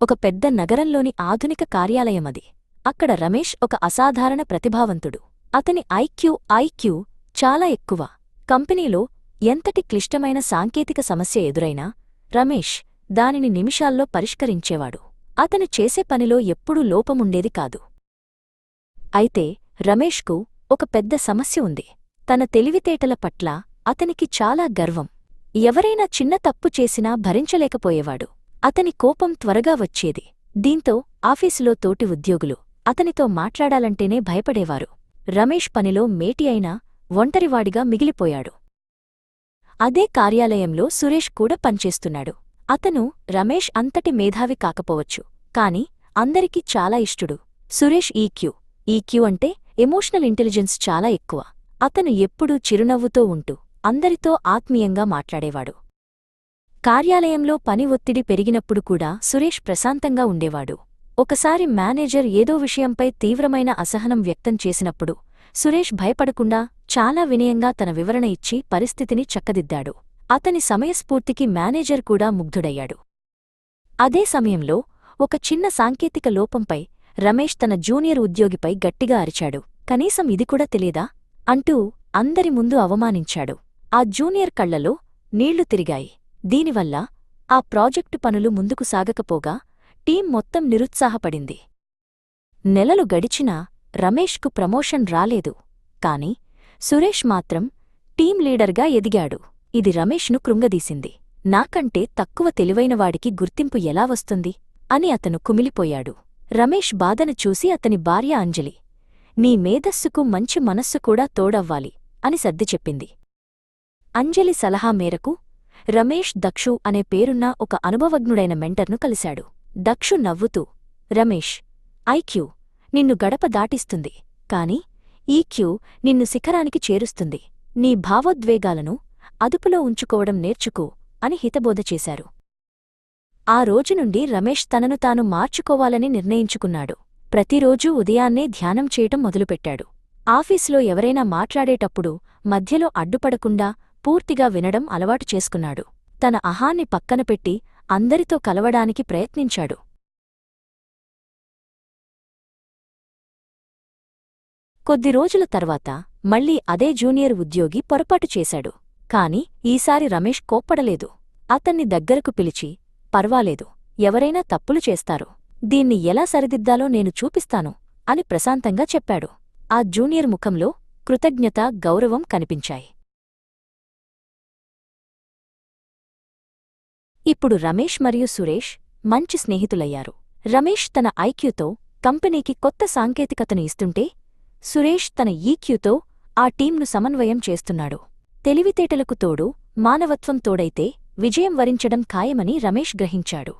ఒక పెద్ద నగరంలోని ఆధునిక కార్యాలయమది. అక్కడ రమేష్ ఒక అసాధారణ ప్రతిభావంతుడు. అతని ఐక్యూ చాలా ఎక్కువ. కంపెనీలో ఎంతటి క్లిష్టమైన సాంకేతిక సమస్య ఎదురైనా రమేష్ దానిని నిమిషాల్లో పరిష్కరించేవాడు. అతను చేసే పనిలో ఎప్పుడూ లోపముండేది కాదు. అయితే రమేష్కు ఒక పెద్ద సమస్య ఉంది. తన తెలివితేటల పట్ల అతనికి చాలా గర్వం. ఎవరైనా చిన్న తప్పు చేసినా భరించలేకపోయేవాడు. అతని కోపం త్వరగా వచ్చేది. దీంతో ఆఫీసులో తోటి ఉద్యోగులు అతనితో మాట్లాడాలంటేనే భయపడేవారు. రమేష్ పనిలో మేటి అయినా ఒంటరివాడిగా మిగిలిపోయాడు. అదే కార్యాలయంలో సురేష్ కూడా పనిచేస్తున్నాడు. అతను రమేష్ అంతటి మేధావి కాకపోవచ్చు, కాని అందరికీ చాలా ఇష్టుడు. సురేష్ ఈక్యూ అంటే ఎమోషనల్ ఇంటెలిజెన్స్ చాలా ఎక్కువ. అతను ఎప్పుడూ చిరునవ్వుతో ఉంటూ అందరితో ఆత్మీయంగా మాట్లాడేవాడు. కార్యాలయంలో పని ఒత్తిడి పెరిగినప్పుడు కూడా సురేష్ ప్రశాంతంగా ఉండేవాడు. ఒకసారి మేనేజర్ ఏదో విషయంపై తీవ్రమైన అసహనం వ్యక్తం చేసినప్పుడు సురేష్ భయపడకుండా చాలా వినయంగా తన వివరణ ఇచ్చి పరిస్థితిని చక్కదిద్దాడు. అతని సమయస్ఫూర్తికి మేనేజర్ కూడా ముగ్ధుడయ్యాడు. అదే సమయంలో ఒక చిన్న సాంకేతిక లోపంపై రమేష్ తన జూనియర్ ఉద్యోగిపై గట్టిగా అరిచాడు. కనీసం ఇది కూడా తెలీదా అంటూ అందరి ముందు అవమానించాడు. ఆ జూనియర్ కళ్లలో నీళ్లు తిరిగాయి. దీనివల్ల ఆ ప్రాజెక్టు పనులు ముందుకు సాగకపోగా టీం మొత్తం నిరుత్సాహపడింది. నెలలు గడిచినా రమేష్కు ప్రమోషన్ రాలేదు. కాని సురేష్ మాత్రం టీం లీడర్గా ఎదిగాడు. ఇది రమేష్ను కృంగదీసింది. నాకంటే తక్కువ తెలివైనవాడికి గుర్తింపు ఎలా వస్తుంది అని అతను కుమిలిపోయాడు. రమేష్ బాధను చూసి అతని భార్య అంజలి, నీ మేధస్సుకు మంచి మనస్సు కూడా తోడవ్వాలి అని సర్ది చెప్పింది. అంజలి సలహా మేరకు రమేష్ దక్షు అనే పేరున్న ఒక అనుభవజ్ఞుడైన మెంటర్ను కలిశాడు. దక్షు నవ్వుతూ, రమేష్, ఐక్యూ నిన్ను గడప దాటిస్తుంది, కాని ఈక్యూ నిన్ను శిఖరానికి చేరుస్తుంది. నీ భావోద్వేగాలను అదుపులో ఉంచుకోవడం నేర్చుకో అని హితబోధ చేశారు. ఆ రోజునుండి రమేష్ తనను తాను మార్చుకోవాలని నిర్ణయించుకున్నాడు. ప్రతిరోజూ ఉదయాన్నే ధ్యానం చేయటం మొదలుపెట్టాడు. ఆఫీసులో ఎవరైనా మాట్లాడేటప్పుడు మధ్యలో అడ్డుపడకుండా పూర్తిగా వినడం అలవాటు చేసుకున్నాడు. తన అహాన్ని పక్కనపెట్టి అందరితో కలవడానికి ప్రయత్నించాడు. కొద్ది రోజుల తర్వాత మళ్లీ అదే జూనియర్ ఉద్యోగి పొరపాటు చేశాడు. కాని ఈసారి రమేష్ కోప్పడలేదు. అతన్ని దగ్గరకు పిలిచి, పర్వాలేదు, ఎవరైనా తప్పులు చేస్తారు, దీన్ని ఎలా సరిదిద్దాలో నేను చూపిస్తాను అని ప్రశాంతంగా చెప్పాడు. ఆ జూనియర్ ముఖంలో కృతజ్ఞత, గౌరవం కనిపించాయి. ఇప్పుడు రమేష్ మరియు సురేష్ మంచి స్నేహితులయ్యారు. రమేష్ తన ఐక్యూతో కంపెనీకి కొత్త సాంకేతికతను ఇస్తుంటే సురేష్ తన ఈక్యూతో ఆ టీంను సమన్వయం చేస్తున్నాడు. తెలివితేటలకు తోడు మానవత్వం తోడైతే విజయం వరించడం ఖాయమని రమేష్ గ్రహించాడు.